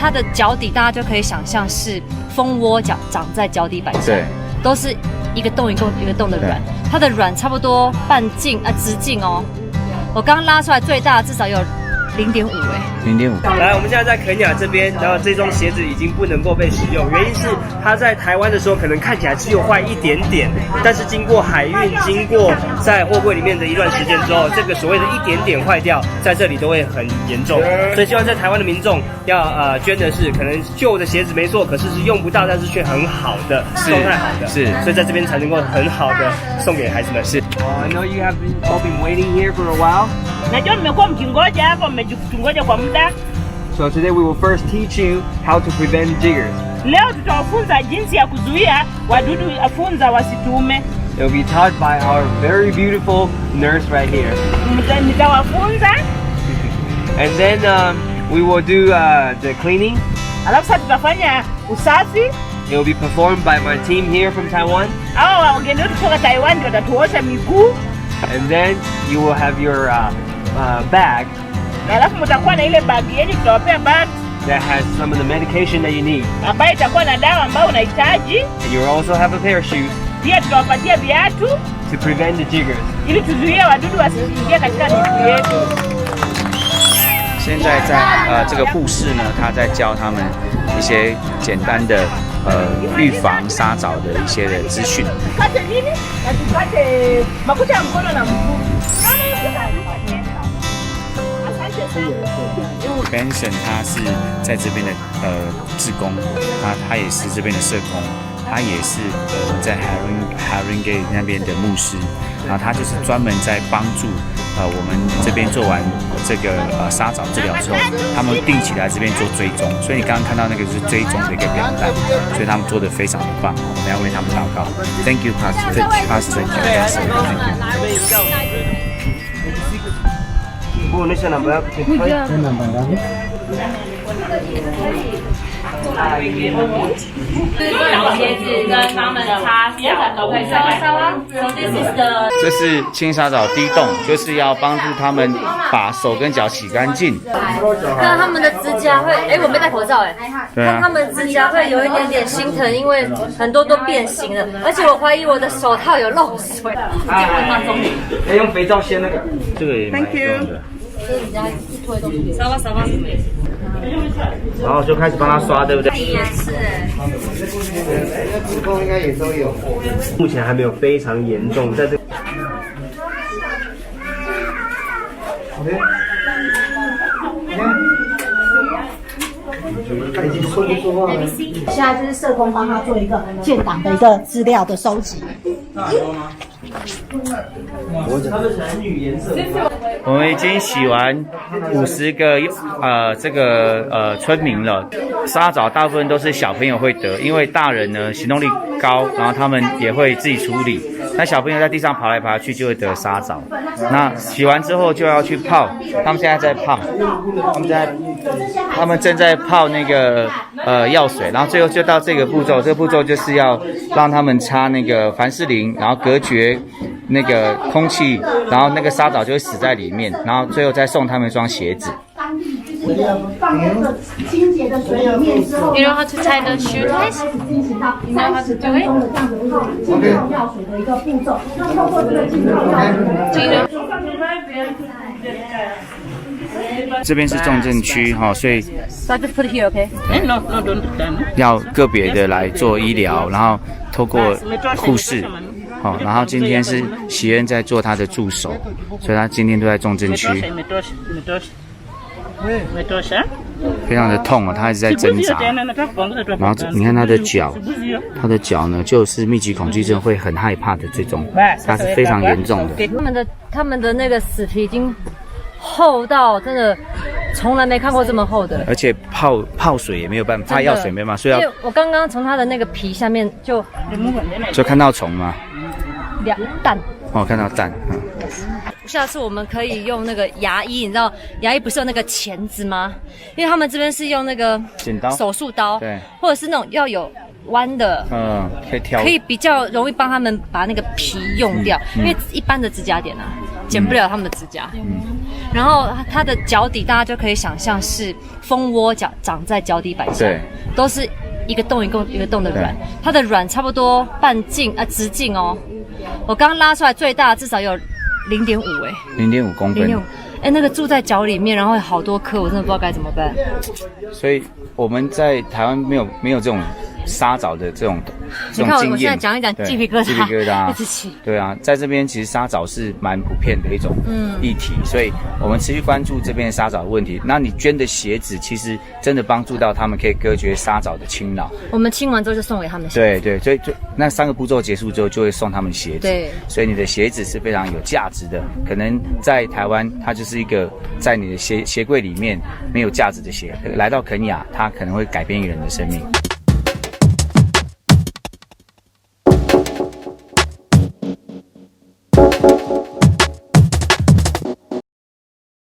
它的脚底大家就可以想象是蜂窝长在脚底板上，对，都是一个洞一个洞的卵，它的卵差不多直径哦，我刚拉出来最大至少有0.5哎。0.5。来，我们现在在肯亚这边，然后这双鞋子已经不能够被使用，原因是它在台湾的时候可能看起来只有坏一点点，但是经过海运，经过在货柜里面的一段时间之后，这个所谓的一点点坏掉，在这里都会很严重。所以希望在台湾的民众要捐的是可能旧的鞋子没错，可是是用不到，但是却很好的，状态好的，是，所以在这边才能够很好的送给孩子们。是。I know you have all been waiting here for a while. Najua mmekuwa mkingoja hapa, mmetungoja kwa muda. So today we will first teach you how to prevent jiggers. Leo tutawafunza jinsi ya kuzuia wadudu afunza wasitume. It will be taught by our very beautiful nurse right here. Nitawafunza. And then we will do the cleaning. Alafu sasa tutafanya usafi. It will be performed by my team here from Taiwan. Hao wageni wetu kutoka Taiwan ndio watatuosha miguu. And then you will have your bag. Alafu mtakuwa na ile bag yenu, tutawapea bag that has some of the medication that you need. Ambayo itakuwa na dawa ambayo unahitaji. And you will also have a pair of shoes. Pia tutawapatia viatu to prevent the jiggers. Ili tuzuie wadudu wasiingie katika miguu yetu. 现在在这个护士呢，他在教他们一些简单的预防沙藻的一些的资讯。Benson 他是在这边的志工，他也是这边的社工，他也是在 Haringey 那边的牧师，然后他就是专门在帮助我们这边做完这个沙藻治疗之后，他们定期来这边做追踪，所以你刚刚看到那个是追踪的一个表单，所以他们做得非常的棒，我们要为他们祷告。Thank you, Pastor. Pastor, thank you. 那些namba yako namba 老鞋子跟他们擦脚都可以这是清沙藻滴洞，就是要帮助他们把手跟脚洗干净。看他们的指甲会，我没戴口罩看他们指甲会有一点点心疼，因为很多都变形了，而且我怀疑我的手套有漏水。用肥皂先那个，这个也蛮重的。就是人家一推东西。沙发什么意思？然后就开始帮他刷，对不对？也是子宫应该也都有。目前还没有非常严重，在这。现在就是社工帮他做一个建档的一个资料的收集。我们已经洗完50个这个村民了。沙藻大部分都是小朋友会得，因为大人呢行动力高，然后他们也会自己处理。那小朋友在地上爬来爬去就会得沙藻。那洗完之后就要去泡，他们现在在泡，他们正在泡那个药水，然后最后就到这个步骤，这个步骤就是要让他们擦那个凡士林，然后隔绝那个空气，然后那个沙藻就会死在里面，然后最后再送他们一双鞋子。放那个清洁的水里面之后 ，You know how to tie the shoelace? You know how to do it? 这样的一个浸泡药水的一个步骤。那透过这个浸泡药水，这边是重症区哈，所以 So I just put it here, okay? 要个别的来做医疗，然后透过护士。好，然后今天是喜恩在做他的助手，所以他今天都在重症区。非常的痛他一直在挣扎。然后你看他的脚呢，就是密集恐惧症会很害怕的这种，它是非常严重的。他们的那个死皮已经厚到真的从来没看过这么厚的，而且泡水也没有办法，泡药水没办法，所以要我刚刚从他的那个皮下面就看到虫嘛，蛋。看到蛋。下次我们可以用那个牙医，你知道牙医不是有那个钳子吗？因为他们这边是用那个剪刀、手术刀，对，或者是那种要有弯的，可以挑，可以比较容易帮他们把那个皮用掉，因为一般的指甲点啊，剪不了他们的指甲。然后它的脚底，大家就可以想象是蜂窝长在脚底板上，对，都是一个洞一个洞的卵，它的卵差不多直径哦，我刚拉出来最大至少有0.50.5公分，0.5。那个住在脚里面，然后有好多颗，我真的不知道该怎么办。所以我们在台湾没有这种沙藻的这种经验。你看我现在讲一讲鸡皮疙瘩，一直起。对啊，在这边其实沙藻是蛮普遍的一种议题，所以我们持续关注这边沙藻的问题。那你捐的鞋子其实真的帮助到他们，可以隔绝沙藻的侵扰。我们清完之后就送给他们鞋子。对，所以那3个步骤结束之后，就会送他们鞋子。对，所以你的鞋子是非常有价值的。可能在台湾，它就是一个在你的鞋柜里面没有价值的鞋，来到肯亚，它可能会改变一个人的生命。